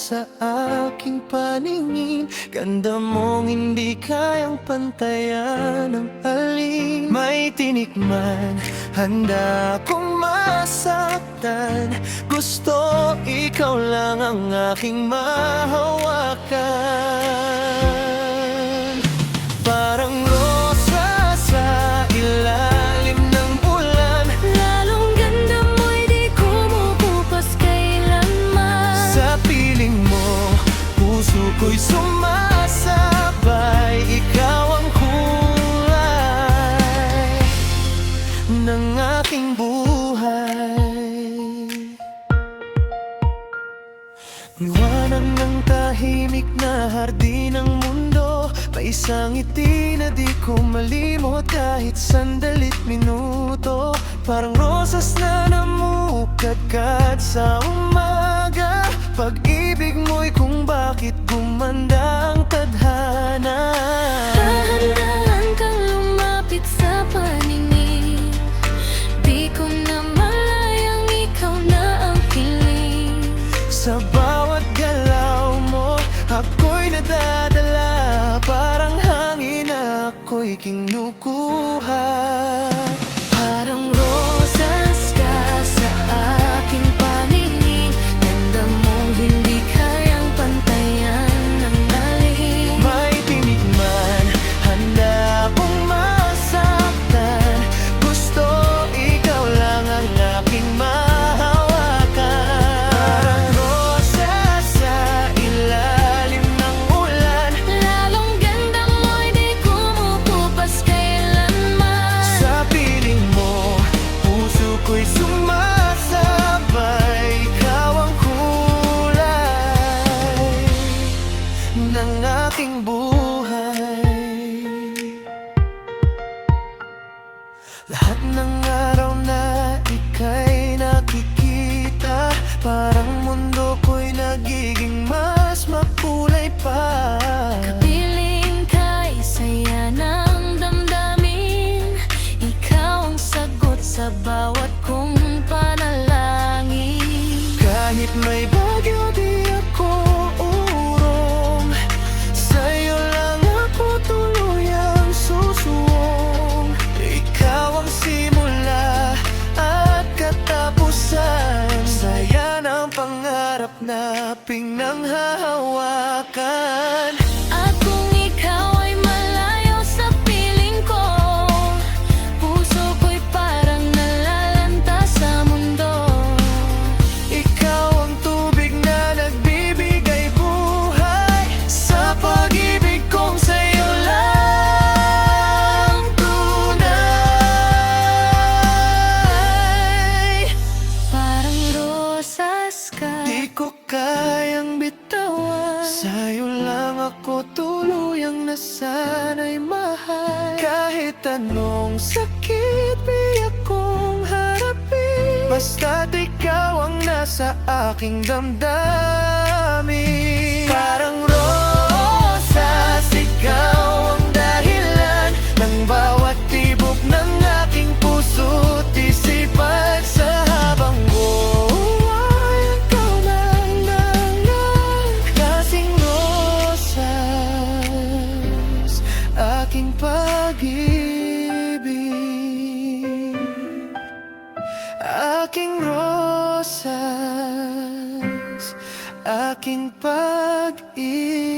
sa aking paningin. Ganda mong hindi kayang pantayan ng alin. May tinikman, handa kong masaktan. Gusto ikaw lang ang aking mahawakan. Parang rosa sa ilalim ng ulan. Lalong ganda mo'y di kumukupas kailanman. Sa piling mo, puso ko'y sumasabay. Ikaw ang kulay ng aking buhay. Liwanag ng tahimik na hardin ng mundo. May isang ngiti na di ko malimot kahit sandali't minuto. Parang rosas na namumukadkad sa umaga. Pag-ibig mo'y kung bakit gumanda ang tadhana. Dahan-dahan kang lumapit sa paningin. Di ko na malayang ikaw na ang piling. Sa bawat galaw mo, ako'y nadadala. Parang hangin ako'y kinukuha. Parang rosas ka sa aking paningin. Ganda mong hindi kayang pantayan ng alin. May tinikman, handa akong masaktan. Gusto ikaw lang ang aking mahawakan. Parang rosa sa ilalim ng ulan. Lalong ganda mo'y di kumukupas kailanman. Sa piling mo, puso ko'y sumasabay. Ikaw ang kulay ng aking buhay. Lahat ng araw na ika'y nakikita, parang mundo ko'y nagiging mas makulay pa. Kapiling ka'y saya ng damdamin. Ikaw ang sagot sa bawat kong panalangin. Kahit may bagyo di ako urong, sa'yo lang ako tuluyang susuong. Ikaw ang simula at katapusan. Saya ng pangarap na pinanghahawakan. At kung ikaw ay malayo sa piling ko, puso ko'y parang nalalanta sa mundo. Ikaw ang tubig na nagbibigay buhay. Sa pag-ibig kong sa'yo lang tunay. Parang rosas ka. Di ko kayang bitawan. Sa'yo lang ako tuluyang nasanay mahal. Kahit anong sakit biyak kong harapin, basta't ikaw ang nasa aking damdamin. Parang rosas, ikaw ang dahilan ng bawat tibok ng aking puso't isipan. Sa habang buhay, ikaw lang kasing rosas, aking pag-ibig. Aking rosas, aking pag-ibig.